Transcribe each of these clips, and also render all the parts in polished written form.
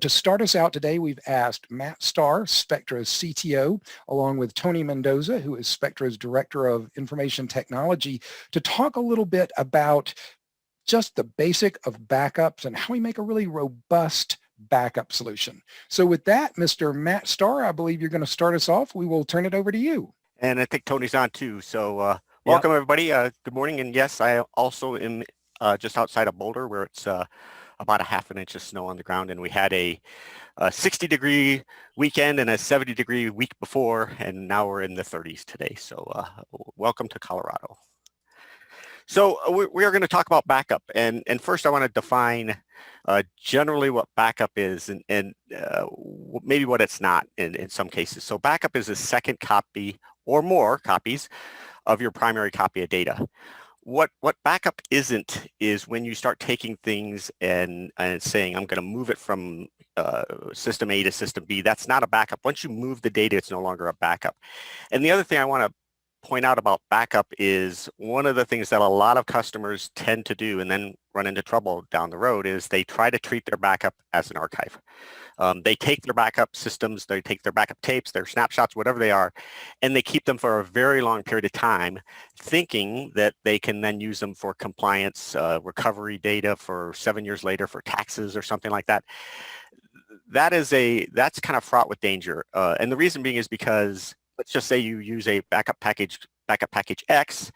To start us out today, we've asked Matt Starr, Spectra's CTO, along with Tony Mendoza, who is Spectra's Director of Information Technology, to talk a little bit about just the basic of backups and how we make a really robust backup solution. So with that, Mr. Matt Starr, I believe you're going to start us off. We will turn it over to you. And I think Tony's on too. So welcome everybody. Good morning. And yes, I also am just outside of Boulder, where it's about a half an inch of snow on the ground, and we had a 60-degree weekend and a 70-degree week before, and now we're in the 30s today. So welcome to Colorado. So we are going to talk about backup, and first I want to define generally what backup is and maybe what it's not in some cases. So backup is a second copy or more copies of your primary copy of data. What backup isn't is when you start taking things and saying, I'm going to move it from system A to system B. That's not a backup. Once you move the data, it's no longer a backup. And the other thing I want to point out about backup is one of the things that a lot of customers tend to do and then run into trouble down the road is they try to treat their backup as an archive. They take their backup systems, they take their backup tapes, their snapshots, whatever they are, and they keep them for a very long period of time, thinking that they can then use them for compliance, recovery data for 7 years later for taxes or something like that. That's kind of fraught with danger. And the reason being is because let's just say you use a backup package X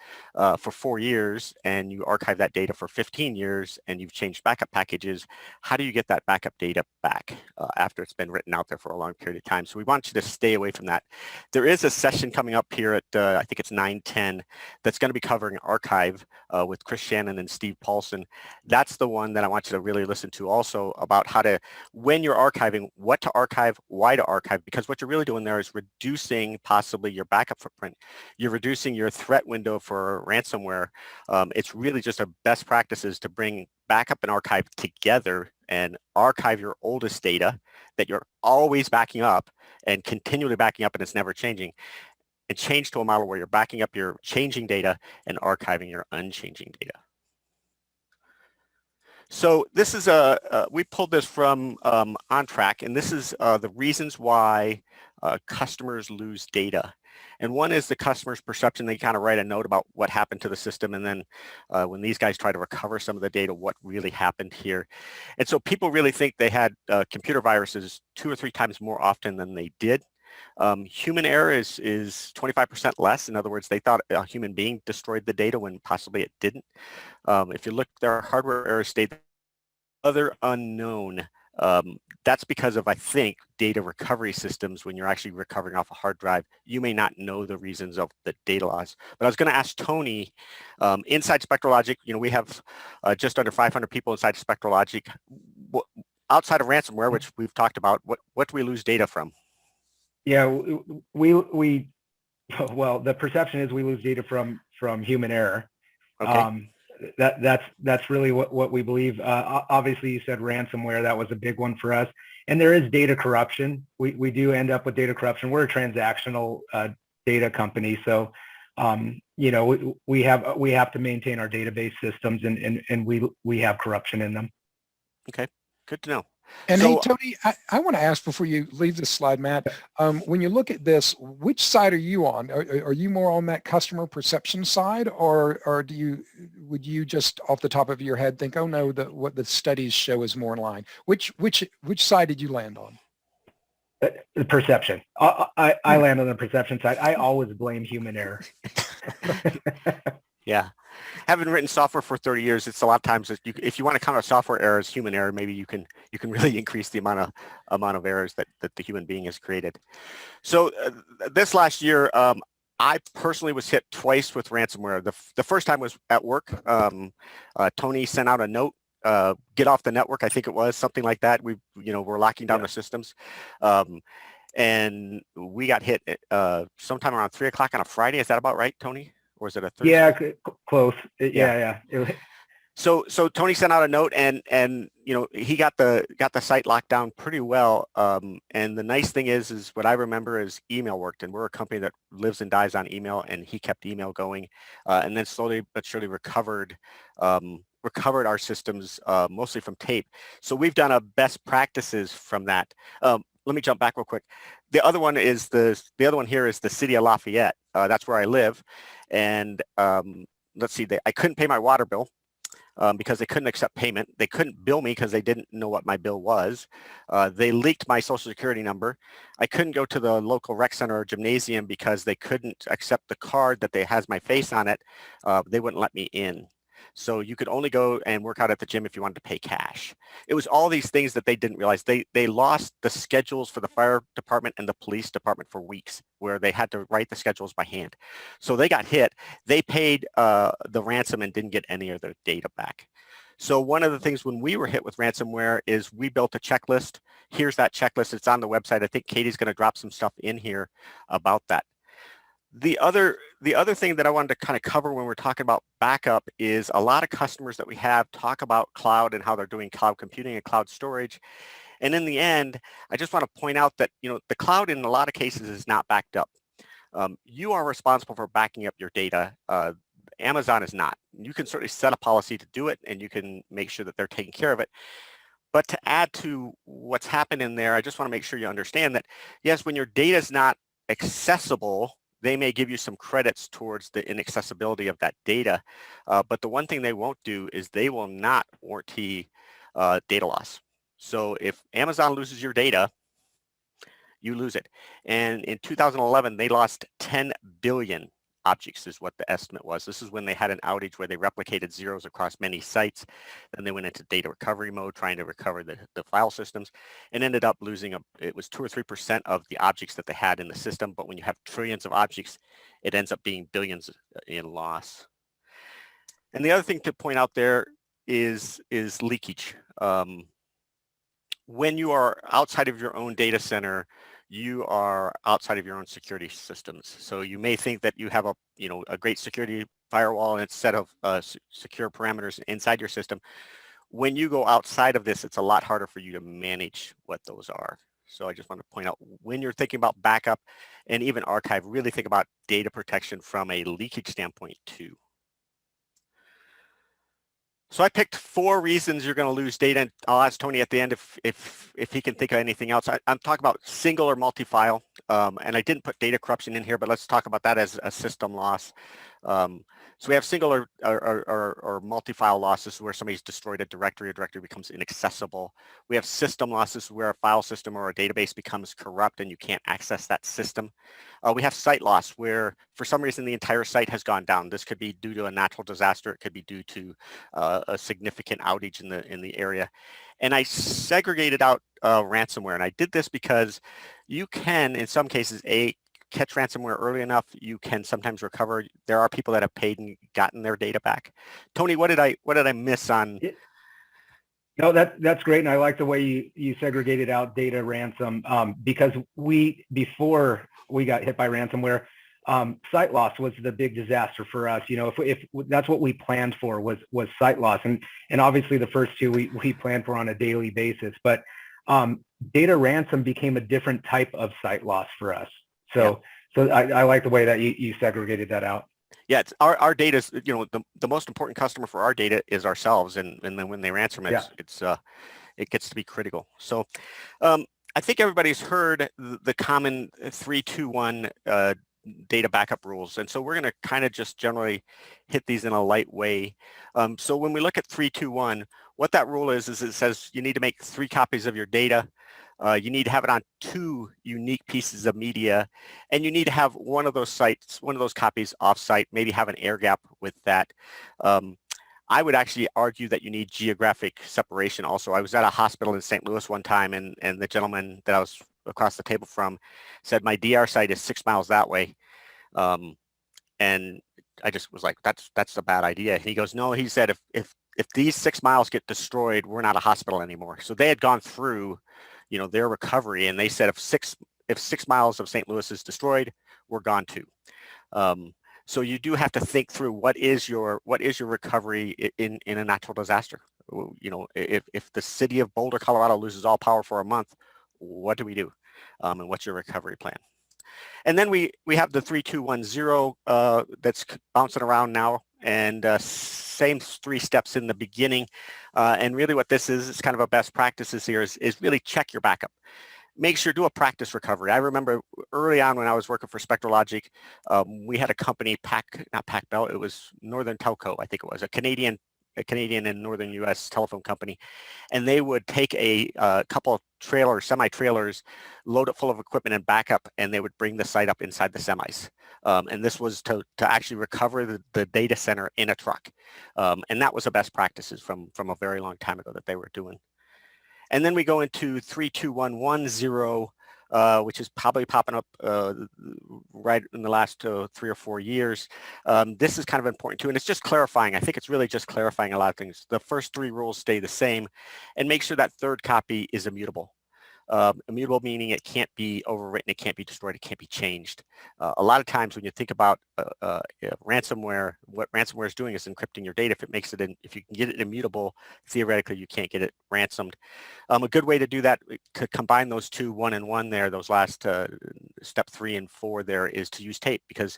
for 4 years and you archive that data for 15 years and you've changed backup packages. How do you get that backup data back after it's been written out there for a long period of time? So we want you to stay away from that. There is a session coming up here at I think it's 9:10 that's going to be covering archive with Chris Shannon and Steve Paulson. That's the one that I want you to really listen to also about how to, when you're archiving, what to archive, why to archive, because what you're really doing there is reducing possibly your backup footprint. You're reducing your threat window for ransomware. It's really just a best practices to bring backup and archive together and archive your oldest data that you're always backing up and continually backing up and it's never changing, and change to a model where you're backing up your changing data and archiving your unchanging data. So this is we pulled this from OnTrack, and this is the reasons why customers lose data. And one is the customer's perception. They kind of write a note about what happened to the system, and then when these guys try to recover some of the data, what really happened here. And so people really think they had computer viruses 2 or 3 times more often than they did. Human error is 25% less. In other words, they thought a human being destroyed the data when possibly it didn't. If you look, their hardware error state other unknown. That's because of, I think, data recovery systems. When you're actually recovering off a hard drive, you may not know the reasons of the data loss. But I was going to ask Tony, inside SpectraLogic, we have just under 500 people inside SpectraLogic. Outside of ransomware, which we've talked about, what do we lose data from? Yeah, well, the perception is we lose data from human error. Okay. That's really what we believe. Obviously, you said ransomware. That was a big one for us. And there is data corruption. We do end up with data corruption. We're a transactional data company, so we have to maintain our database systems, and we have corruption in them. Okay, good to know. And so, hey, Tony, I want to ask before you leave this slide, Matt, when you look at this, which side are you on? Are you more on that customer perception side, or would you just off the top of your head think, oh no, what the studies show is more in line? Which side did you land on? The perception. I land on the perception side. I always blame human error. Yeah. Having written software for 30 years, it's a lot of times if you want to count a software error as human error, maybe you can really increase the amount of errors that the human being has created. So this last year, I personally was hit twice with ransomware. The first time was at work. Tony sent out a note, get off the network, I think it was, something like that. We're locking down the systems. And we got hit sometime around 3 o'clock on a Friday. Is that about right, Tony? Or is it a Thursday? Yeah, close. Yeah. So Tony sent out a note, and he got the site locked down pretty well. And the nice thing is what I remember is email worked, and we're a company that lives and dies on email, and he kept email going, and then slowly but surely recovered recovered our systems mostly from tape. So we've done a best practices from that. Let me jump back real quick. The other one is the other one here is the city of Lafayette. That's where I live, and let's see, I couldn't pay my water bill. Because they couldn't accept payment. They couldn't bill me because they didn't know what my bill was. They leaked my social security number. I couldn't go to the local rec center or gymnasium because they couldn't accept the card that has my face on it. They wouldn't let me in. So you could only go and work out at the gym if you wanted to pay cash. It was all these things that they didn't realize. They lost the schedules for the fire department and the police department for weeks, where they had to write the schedules by hand. So they got hit. They paid the ransom and didn't get any of their data back. So one of the things when we were hit with ransomware is we built a checklist. Here's that checklist. It's on the website. I think Katie's going to drop some stuff in here about that. The other thing that I wanted to kind of cover when we're talking about backup is a lot of customers that we have talk about cloud and how they're doing cloud computing and cloud storage. And in the end, I just want to point out that, you know, the cloud in a lot of cases is not backed up. You are responsible for backing up your data. Amazon is not. You can certainly set a policy to do it, and you can make sure that they're taking care of it. But to add to what's happened in there, I just want to make sure you understand that, yes, when your data is not accessible, they may give you some credits towards the inaccessibility of that data. But the one thing they won't do is they will not warranty data loss. So if Amazon loses your data, you lose it. And in 2011, they lost 10 billion objects is what the estimate was. This is when they had an outage where they replicated zeros across many sites. Then they went into data recovery mode, trying to recover the file systems, and ended up losing, it was 2 or 3% of the objects that they had in the system. But when you have trillions of objects, it ends up being billions in loss. And the other thing to point out there is leakage. When you are outside of your own data center, you are outside of your own security systems. So you may think that you have a great security firewall and a set of secure parameters inside your system. When you go outside of this, it's a lot harder for you to manage what those are. So I just want to point out, when you're thinking about backup and even archive, really think about data protection from a leakage standpoint too. So I picked 4 reasons you're going to lose data, and I'll ask Tony at the end if he can think of anything else. I'm talking about single or multi-file, and I didn't put data corruption in here, but let's talk about that as a system loss. So we have single or multi-file losses where somebody's destroyed a directory becomes inaccessible. We have system losses where a file system or a database becomes corrupt and you can't access that system. We have site loss where for some reason the entire site has gone down. This could be due to a natural disaster. It could be due to a significant outage in the area. And I segregated out ransomware, and I did this because you can, in some cases, catch ransomware early enough, you can sometimes recover. There are people that have paid and gotten their data back. Tony, what did I miss on? No, that's great, and I like the way you segregated out data ransom because before we got hit by ransomware, site loss was the big disaster for us. You know, if that's what we planned for was site loss, and obviously the first 2 we planned for on a daily basis, but data ransom became a different type of site loss for us. So I like the way that you segregated that out. Yeah, it's our data is, you know, the most important customer for our data is ourselves, and then when they ransom it, it gets to be critical. So I think everybody's heard the common 3-2-1 data backup rules, and so we're going to kind of just generally hit these in a light way. So when we look at 3-2-1, what that rule is it says you need to make 3 copies of your data. You need to have it on 2 unique pieces of media, and you need to have one of those copies off-site, maybe have an air gap with that. I would actually argue that you need geographic separation also. I was at a hospital in St. Louis one time, and the gentleman that I was across the table from said, my DR site is 6 miles that way. And I just was like, that's a bad idea. And he goes, no, he said, if these 6 miles get destroyed, we're not a hospital anymore. So they had gone through, you know, their recovery, and they said if 6 miles of St. Louis is destroyed, we're gone too. So you do have to think through what is your recovery in a natural disaster. You know, if the city of Boulder, Colorado loses all power for a month, what do we do? And what's your recovery plan? And then we have the 3-2-1-0 that's bouncing around now. and same 3 steps in the beginning. And really what this is kind of a best practices here is really check your backup. Make sure, do a practice recovery. I remember early on when I was working for SpectraLIVE, we had a company, not PacBell, it was Northern Telco, I think it was, a Canadian and Northern US telephone company. And they would take a couple of trailers, semi-trailers, load it full of equipment and backup, and they would bring the site up inside the semis. And this was to actually recover the data center in a truck. And that was a best practices from a very long time ago that they were doing. And then we go into 32110, which is probably popping up right in the last 3 or 4 years. This is kind of important too, and it's just clarifying. I think it's really just clarifying a lot of things. The first 3 rules stay the same, and make sure that third copy is immutable. Immutable meaning it can't be overwritten, it can't be destroyed, it can't be changed. A lot of times when you think about ransomware, what ransomware is doing is encrypting your data. If it makes it if you can get it immutable, theoretically you can't get it ransomed. A good way to do that, to combine those 2, 1 and 1 there, those last step 3 and 4 there, is to use tape, because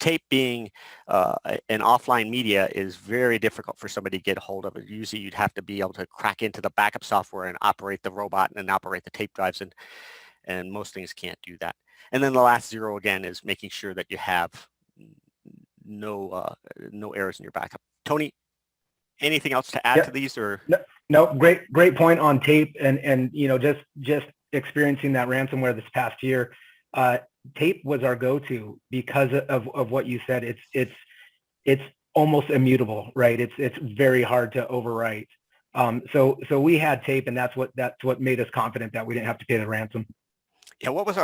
tape being an offline media is very difficult for somebody to get a hold of. Usually you'd have to be able to crack into the backup software and operate the robot and operate the tape drives, and most things can't do that. And then the last 0 again is making sure that you have no errors in your backup. Tony, anything else to add to these? Or no, great point on tape, and just experiencing that ransomware this past year. Tape was our go-to because of what you said. It's almost immutable, right? It's very hard to overwrite. So we had tape, and that's what made us confident that we didn't have to pay the ransom. Yeah, what was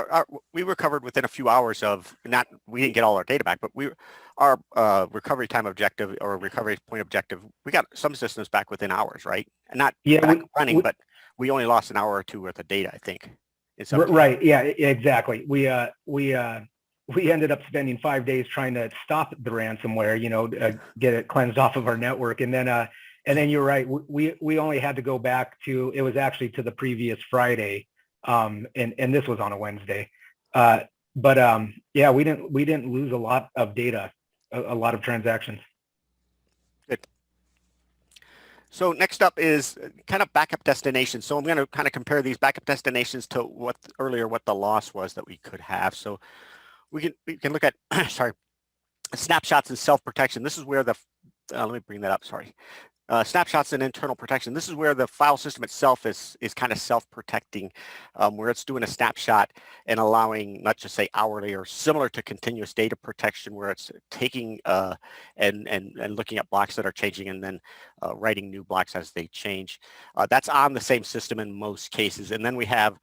we recovered within a few hours of, we didn't get all our data back, but our recovery time objective, or recovery point objective, we got some systems back within hours, right? And not running, but we only lost an hour or 2 worth of data, I think. Right. Yeah, exactly. We ended up spending 5 days trying to stop the ransomware, get it cleansed off of our network. And then you're right. We only had to go back to, it was actually to the previous Friday. And this was on a Wednesday. Yeah, we didn't lose a lot of data, a lot of transactions. Good. So next up is kind of backup destinations. So I'm going to kind of compare these backup destinations to what the loss was that we could have. So we can look at snapshots and self-protection. This is where let me bring that up. Sorry. Snapshots and internal protection. This is where the file system itself is kind of self-protecting, where it's doing a snapshot and allowing, not just say hourly or similar to continuous data protection, where it's taking and looking at blocks that are changing and then writing new blocks as they change. That's on the same system in most cases. And then we have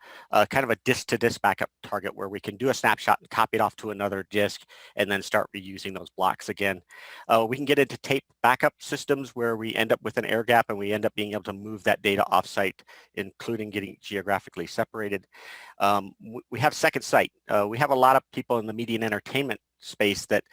kind of a disk-to-disk backup target, where we can do a snapshot and copy it off to another disk and then start reusing those blocks again. We can get into tape backup systems, where we end up with an air gap and we end up being able to move that data offsite, including getting geographically separated. We have second sight. We have a lot of people in the media and entertainment space that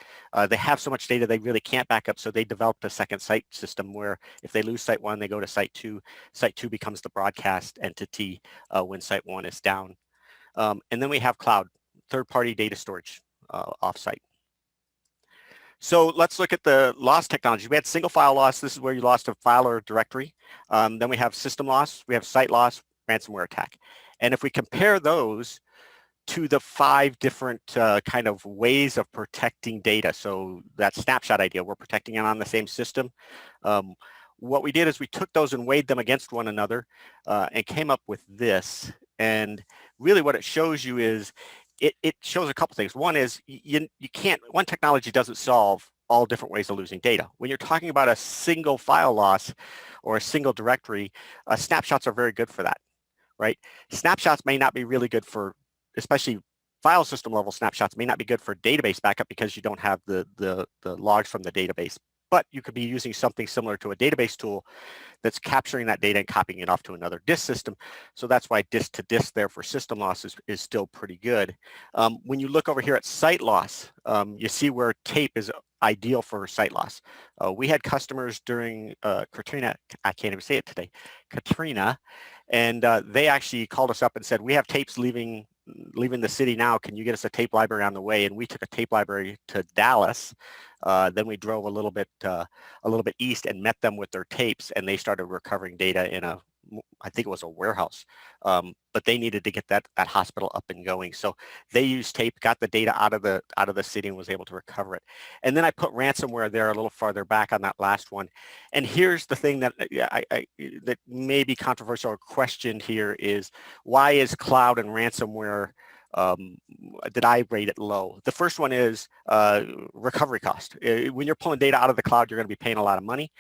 they have so much data they really can't back up, so they developed a second sight system where if they lose site 1, they go to site 2. Site 2 becomes the broadcast entity when site 1 is down. And then we have cloud, third-party data storage offsite. So let's look at the loss technology. We had single file loss. This is where you lost a file or a directory. Then we have system loss. We have site loss, ransomware attack. And if we compare those to the 5 different kind of ways of protecting data, so that snapshot idea, we're protecting it on the same system. What we did is we took those and weighed them against one another and came up with this. And really what it shows you is, it shows a couple things. One is one technology doesn't solve all different ways of losing data. When you're talking about a single file loss or a single directory, snapshots are very good for that, right? Snapshots may not be really good for, especially file system level snapshots may not be good for database backup because you don't have the logs from the database. But you could be using something similar to a database tool that's capturing that data and copying it off to another disk system. So that's why disk to disk there for system loss is still pretty good. When you look over here at site loss, you see where tape is ideal for site loss. We had customers during Katrina, I can't even say it today, Katrina, and they actually called us up and said, we have tapes leaving the city now. Can you get us a tape library on the way? And we took a tape library to Dallas Then we drove a little bit east and met them with their tapes, and they started recovering data in I think it was a warehouse, but they needed to get that hospital up and going. So they used tape, got the data out of the city, and was able to recover it. And then I put ransomware there a little farther back on that last one. And here's the thing that that may be controversial or questioned here is, why is cloud and ransomware, did I rate it low? The first one is recovery cost. When you're pulling data out of the cloud, you're going to be paying a lot of money.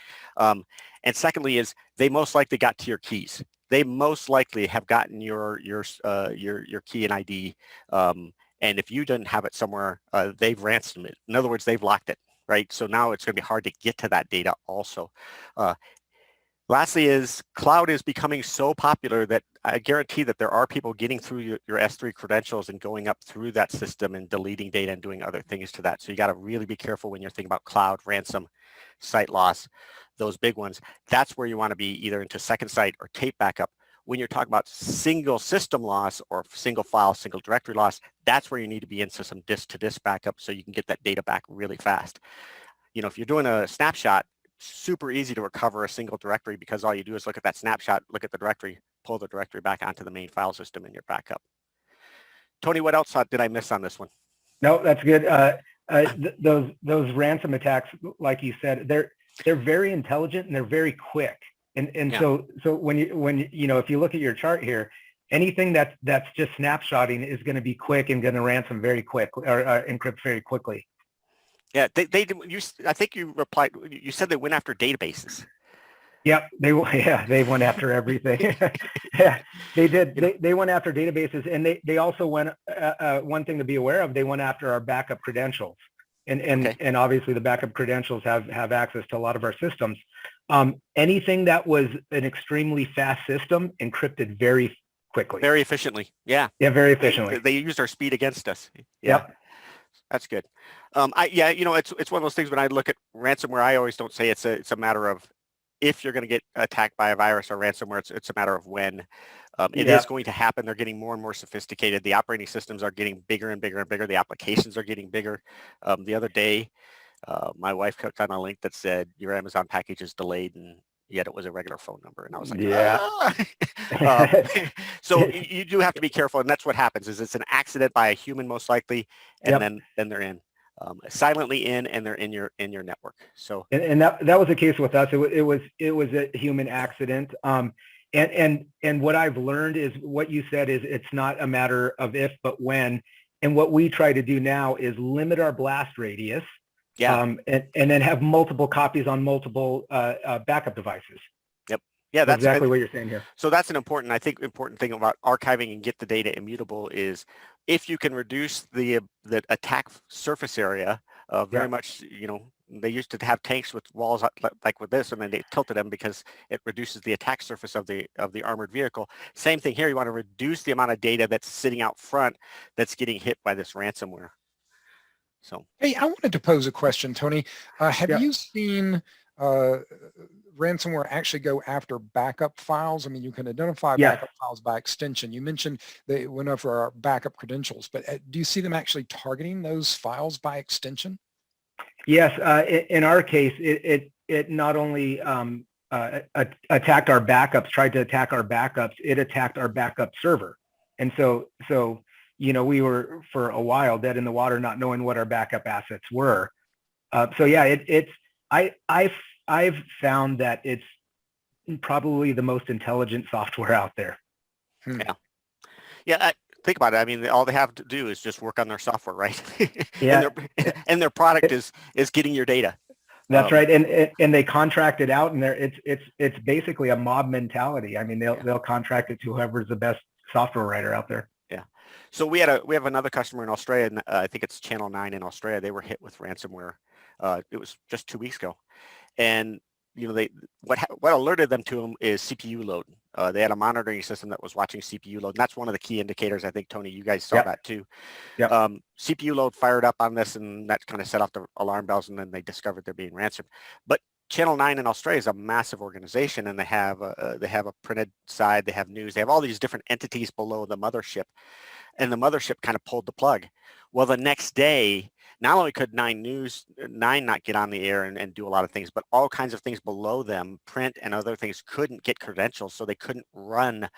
And secondly is, they most likely got to your keys. They most likely have gotten your key and ID. And if you didn't have it somewhere, they've ransomed it. In other words, they've locked it, right? So now it's going to be hard to get to that data also. Lastly is, cloud is becoming so popular that I guarantee that there are people getting through your S3 credentials and going up through that system and deleting data and doing other things to that. So you got to really be careful when you're thinking about cloud, ransom, site loss, those big ones. That's where you want to be, either into second site or tape backup. When you're talking about single system loss or single file, single directory loss, that's where you need to be into some disk to disk backup so you can get that data back really fast. You know, if you're doing a snapshot, super easy to recover a single directory, because all you do is look at that snapshot, look at the directory, pull the directory back onto the main file system, and you're back up. Tony, what else did I miss on this one? No, that's good. Those ransom attacks, like you said, they're very intelligent and they're very quick. And yeah. so when you know, if you look at your chart here, anything that's just snapshotting is going to be quick and going to ransom very quick, or encrypt very quickly. Yeah, I think you replied, you said they went after databases. Yep, they went after everything. Yeah, they did. They went after databases, and they also went, one thing to be aware of, they went after our backup credentials. And obviously the backup credentials have access to a lot of our systems. Anything that was an extremely fast system encrypted very quickly. Very efficiently, yeah. Yeah, very efficiently. They used our speed against us. Yeah. Yep. That's good. You know, it's one of those things when I look at ransomware, I always don't say it's a matter of if you're going to get attacked by a virus or ransomware, it's a matter of when. It is going to happen. They're getting more and more sophisticated. The operating systems are getting bigger and bigger and bigger. The applications are getting bigger. The other day, my wife clicked on a link that said, your Amazon package is delayed, and yet it was a regular phone number. And I was like, yeah. So you do have to be careful. And that's what happens, is it's an accident by a human, most likely. And then they're in. Silently in, and they're in your network. So and that was the case with us. It was a human accident. And what I've learned is what you said is, it's not a matter of if but when. And what we try to do now is limit our blast radius. Yeah. And then have multiple copies on multiple backup devices. Yep. Yeah, that's exactly what you're saying here. So that's an important thing about archiving and get the data immutable is, if you can reduce the attack surface area, very much, you know, they used to have tanks with walls like with this, and then they tilted them because it reduces the attack surface of the armored vehicle. Same thing here. You want to reduce the amount of data that's sitting out front that's getting hit by this ransomware. So, hey, I wanted to pose a question, Tony. Have you seen ransomware actually go after backup files? I mean, you can identify backup files by extension. You mentioned they went after our backup credentials, but do you see them actually targeting those files by extension? Yes. In our case, it not only attacked our backups, tried to attack our backups, it attacked our backup server. And so you know, we were for a while dead in the water, not knowing what our backup assets were. So yeah, I've found that it's probably the most intelligent software out there. Yeah. Think about it. I mean, all they have to do is just work on their software, right? Yeah. and their product is getting your data. That's right. And they contract it out, and it's basically a mob mentality. I mean, they'll contract it to whoever's the best software writer out there. Yeah. So we have another customer in Australia, and I think it's Channel 9 in Australia. They were hit with ransomware. It was just 2 weeks ago, and you know, what alerted them to them is CPU load. They had a monitoring system that was watching CPU load, and that's one of the key indicators. I think, Tony, you guys saw that too. CPU load fired up on this, and that kind of set off the alarm bells, and then they discovered they're being ransomed. But Channel 9 in Australia is a massive organization, and they have a printed side, they have news, they have all these different entities below the mothership, and the mothership kind of pulled the plug. Well, the next day, not only could 9 not get on the air and do a lot of things, but all kinds of things below them, print and other things, couldn't get credentials, so they couldn't run,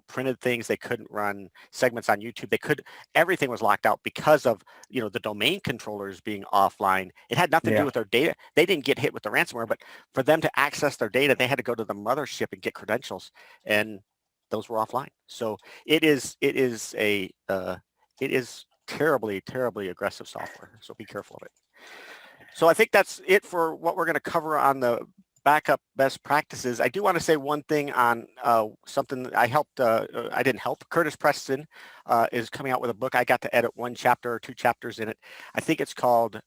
printed things. They couldn't run segments on YouTube. Everything was locked out because of, the domain controllers being offline. It had nothing to do with their data. They didn't get hit with the ransomware, but for them to access their data, they had to go to the mothership and get credentials, and those were offline. So it is terribly, terribly aggressive software. So be careful of it. So I think that's it for what we're going to cover on the backup best practices. I do want to say one thing on something that I didn't help. Curtis Preston is coming out with a book. I got to edit 1 chapter or 2 chapters in it. I think it's called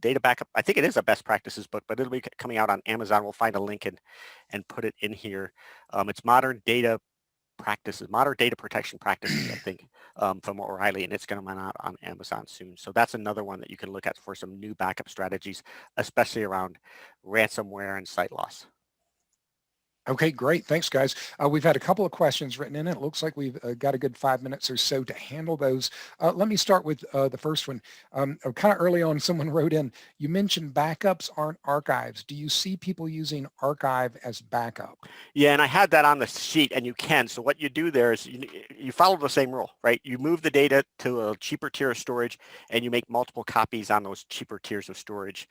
Data Backup. I think it is a best practices book, but it'll be coming out on Amazon. We'll find a link and put it in here. It's modern data protection practices, I think, from O'Reilly, and it's going to run out on Amazon soon. So that's another one that you can look at for some new backup strategies, especially around ransomware and site loss. Okay, great. Thanks, guys. We've had a couple of questions written in. It looks like we've got a good 5 minutes or so to handle those. Let me start with the first one. Kind of early on, someone wrote in, you mentioned backups aren't archives. Do you see people using archive as backup? Yeah, and I had that on the sheet, and you can. So what you do there is you follow the same rule, right? You move the data to a cheaper tier of storage, and you make multiple copies on those cheaper tiers of storage.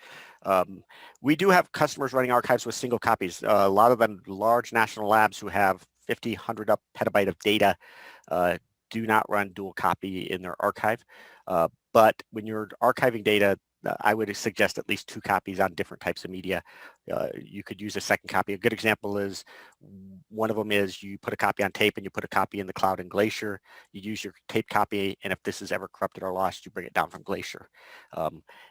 We do have customers running archives with single copies. A lot of them large national labs who have 50, 100 petabyte of data do not run dual copy in their archive. But when you're archiving data, I would suggest at least 2 copies on different types of media. You could use a second copy. A good example is, one of them is you put a copy on tape and you put a copy in the cloud in Glacier. You use your tape copy, and if this is ever corrupted or lost, you bring it down from Glacier.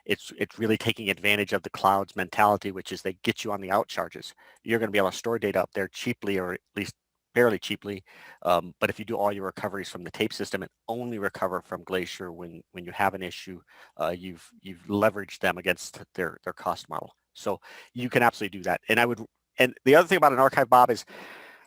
It's really taking advantage of the cloud's mentality, which is they get you on the out charges. You're going to be able to store data up there cheaply, or at least fairly cheaply, but if you do all your recoveries from the tape system and only recover from Glacier when you have an issue, you've leveraged them against their cost model. So you can absolutely do that. And the other thing about an archive, Bob, is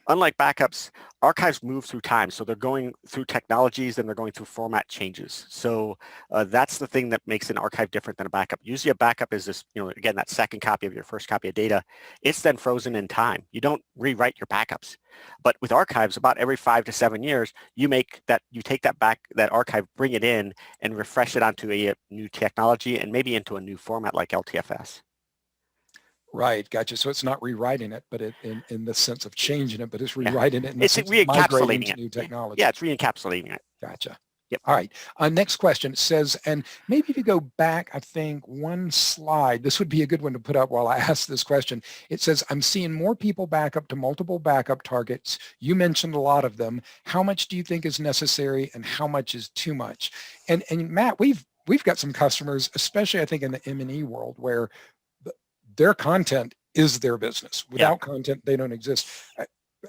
unlike backups, archives move through time. So they're going through technologies and they're going through format changes. So that's the thing that makes an archive different than a backup. Usually a backup is this, again, that second copy of your first copy of data. It's then frozen in time. You don't rewrite your backups. But with archives, about every 5 to 7 years, you take that archive, bring it in, and refresh it onto a new technology and maybe into a new format like LTFS. Right, gotcha. So it's not rewriting it, but in the sense of changing it, but it's rewriting it in the it's sense of migrating to new technology. Yeah, it's re-encapsulating it. Gotcha. Yep. All right. Next question says, and maybe if you go back, I think 1 slide, this would be a good one to put up while I ask this question. It says, I'm seeing more people back up to multiple backup targets. You mentioned a lot of them. How much do you think is necessary and how much is too much? And Matt, we've got some customers, especially I think in the M&E world, where their content is their business. Without content, they don't exist.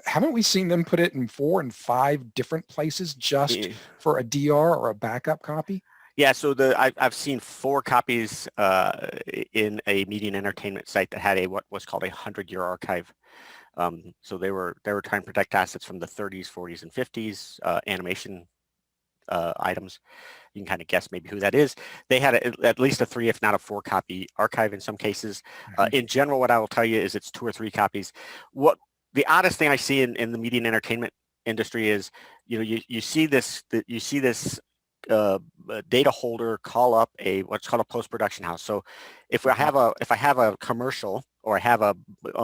Haven't we seen them put it in 4 and 5 different places just for a DR or a backup copy? Yeah, so I've seen 4 copies in a media and entertainment site that had what was called a 100-year archive. So they were trying to protect assets from the 30s, 40s, and 50s, animation items. You can kind of guess maybe who that is. They had at least a 3, if not a 4 copy archive in some cases. In general, what I will tell you is it's 2 or 3 copies. The oddest thing I see in the media and entertainment industry is, you see this data holder call up what's called a post-production house. So if I have a commercial or I have a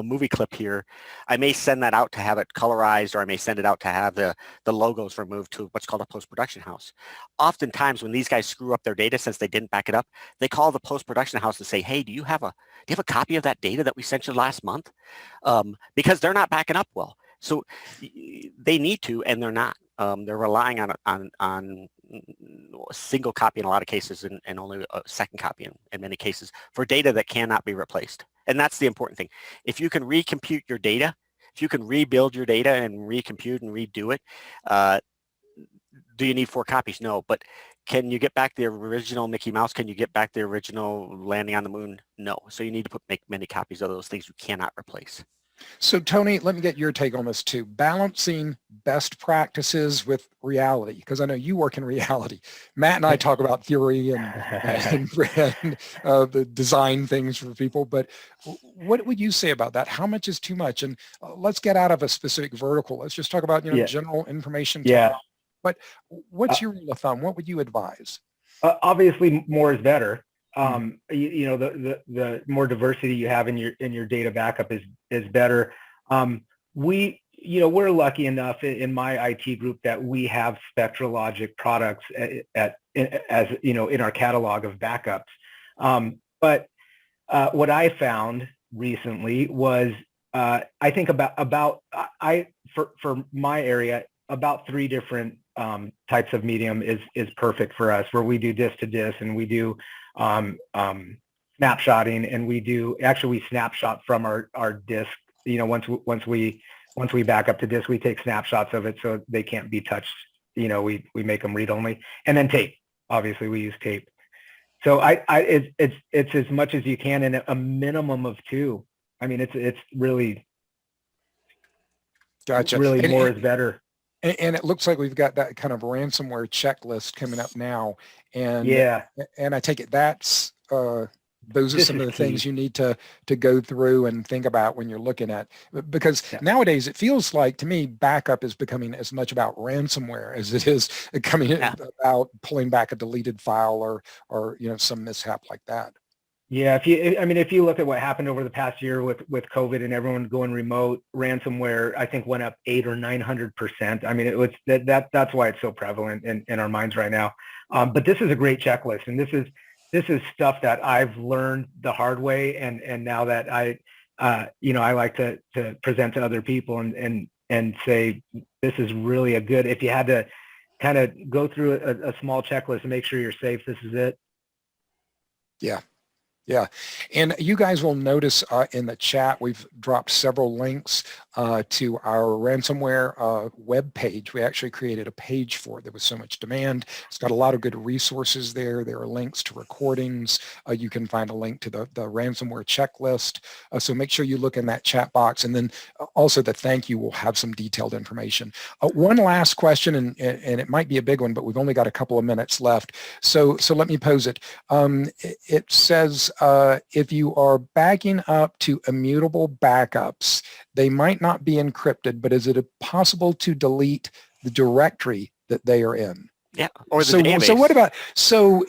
movie clip here, I may send that out to have it colorized, or I may send it out to have the logos removed to what's called a post-production house. Oftentimes when these guys screw up their data, since they didn't back it up, they call the post-production house and say, hey, do you have a copy of that data that we sent you last month? Because they're not backing up well. So they need to, and they're not. They're relying on a single copy in a lot of cases, and only a second copy in many cases for data that cannot be replaced. And that's the important thing. If you can recompute your data, if you can rebuild your data and recompute and redo it, do you need 4 copies? No, but can you get back the original Mickey Mouse? Can you get back the original landing on the moon? No. So you need to make many copies of those things you cannot replace. So Tony, let me get your take on this too. Balancing best practices with reality, because I know you work in reality. Matt and I talk about theory and the design things for people, but what would you say about that? How much is too much? And let's get out of a specific vertical. Let's just talk about, Yeah. general information. Yeah. But what's your rule of thumb? What would you advise? Obviously, more is better. The more diversity you have in your data backup is better. We're lucky enough in my IT group that we have SpectraLogic products in our catalog of backups. But what I found recently was I think for my area, about 3 different types of medium is perfect for us, where we do disk to disk, and we do snapshotting, and we snapshot from our disk. Once we back up to disk, we take snapshots of it so they can't be touched. We make them read only, and then tape. Obviously, we use tape. So it's as much as you can in a minimum of 2. I mean, it's really gotcha. Really, more is better. And it looks like we've got that kind of ransomware checklist coming up now. And yeah, and I take it those are some of the things you need to go through and think about when you're looking at, because nowadays it feels like, to me, backup is becoming as much about ransomware as it is about pulling back a deleted file or some mishap like that. Yeah, if you look at what happened over the past year with COVID and everyone going remote, ransomware I think went up 800 or 900%. I mean, it was that's why it's so prevalent in our minds right now. But this is a great checklist, and this is stuff that I've learned the hard way, and now that I like to present to other people and say this is really a good. If you had to kind of go through a small checklist and make sure you're safe, this is it. Yeah. Yeah, and you guys will notice in the chat we've dropped several links to our ransomware web page. We actually created a page for it. There was so much demand. It's got a lot of good resources there. There are links to recordings. You can find a link to the ransomware checklist. So make sure you look in that chat box, and then also the thank you will have some detailed information. One last question, and it might be a big one, but we've only got a couple of minutes left. So let me pose it. It says, if you are backing up to immutable backups, they might not be encrypted, but is it possible to delete the directory that they are in? Yeah, or the database. So what about,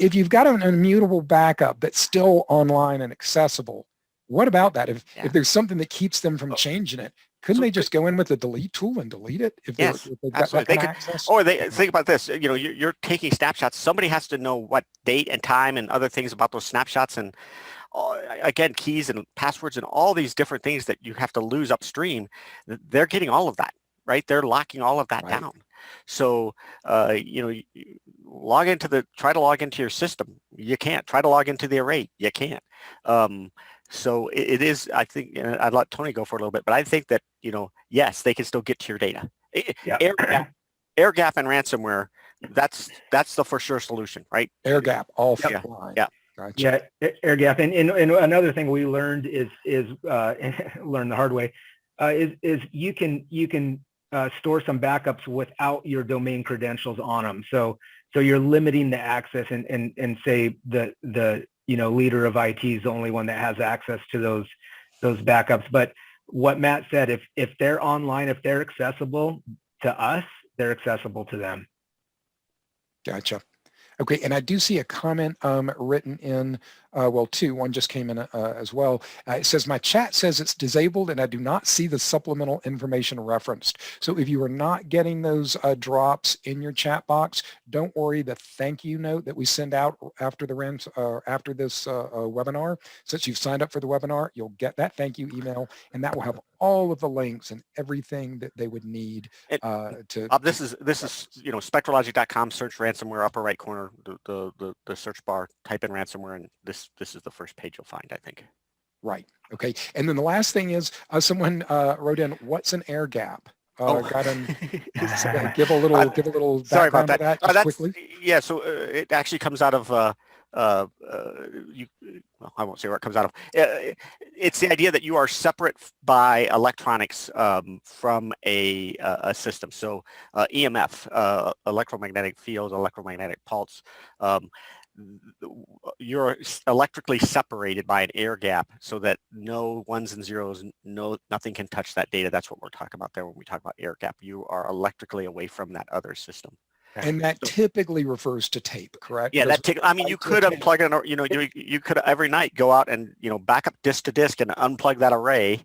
if you've got an immutable backup that's still online and accessible, what about that? If there's something that keeps them from changing it, couldn't they just go in with the delete tool and delete it? If they've got that kind of access? Or think about this, you're taking snapshots. Somebody has to know what date and time and other things about those snapshots, and again, keys and passwords and all these different things that you have to lose upstream. They're getting all of that, right? They're locking all of that down. So, try to log into your system. You can't. Try to log into the array. You can't. So it is, I think, and I'd let Tony go for a little bit, but I think that, yes, they can still get to your data. Air gap and ransomware, that's the for sure solution, right? Air gap, all fine. Yeah. Gotcha. Yeah, air gap. And another thing we learned is learned the hard way, is you can store some backups without your domain credentials on them. So you're limiting the access, and say the leader of IT is the only one that has access to those backups. But what Matt said, if they're online, if they're accessible to us, they're accessible to them. Gotcha. Okay, and I do see a comment written in, two. One just came in as well. It says, my chat says it's disabled and I do not see the supplemental information referenced. So if you are not getting those drops in your chat box, don't worry. The thank you note that we send out after after this webinar, since you've signed up for the webinar, you'll get that thank you email, and that will have all of the links and everything that they would need this is SpectraLogic.com, search ransomware, upper right corner, the search bar, type in ransomware, and this is the first page you'll find, I think. Right. Okay. And then the last thing is someone wrote in, what's an air gap? Give a little sorry about background to that that's quickly. Yeah, so it actually comes out of well, I won't say where it comes out of. It's the idea that you are separate by electronics from a system. So EMF, electromagnetic field, electromagnetic pulse. You're electrically separated by an air gap so that no ones and zeros, nothing can touch that data. That's what we're talking about there when we talk about air gap. You are electrically away from that other system. And that typically refers to tape, correct? Yeah, I mean, you could unplug it, you could every night go out and, back up disk to disk and unplug that array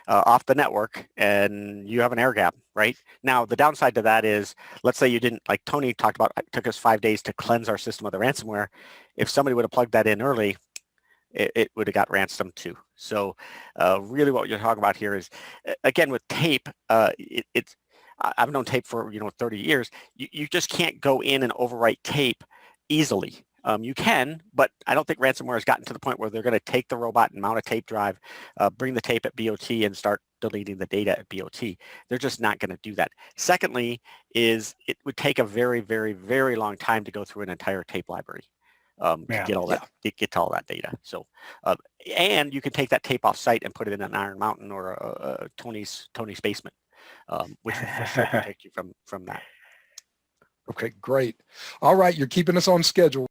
off the network, and you have an air gap, right? Now, the downside to that is, let's say you didn't, like Tony talked about, it took us 5 days to cleanse our system of the ransomware. If somebody would have plugged that in early, it would have got ransomed too. So really what you're talking about here is, again, with tape, I've known tape for 30 years. You just can't go in and overwrite tape easily. You can, but I don't think ransomware has gotten to the point where they're going to take the robot and mount a tape drive, bring the tape at BOT and start deleting the data at BOT. They're just not going to do that. Secondly, is it would take a very, very, very long time to go through an entire tape library. To get all that, get to all that data. So, and you can take that tape off site and put it in an Iron Mountain or Tony's basement. Which will for sure protect you from that. Okay, great. All right, you're keeping us on schedule.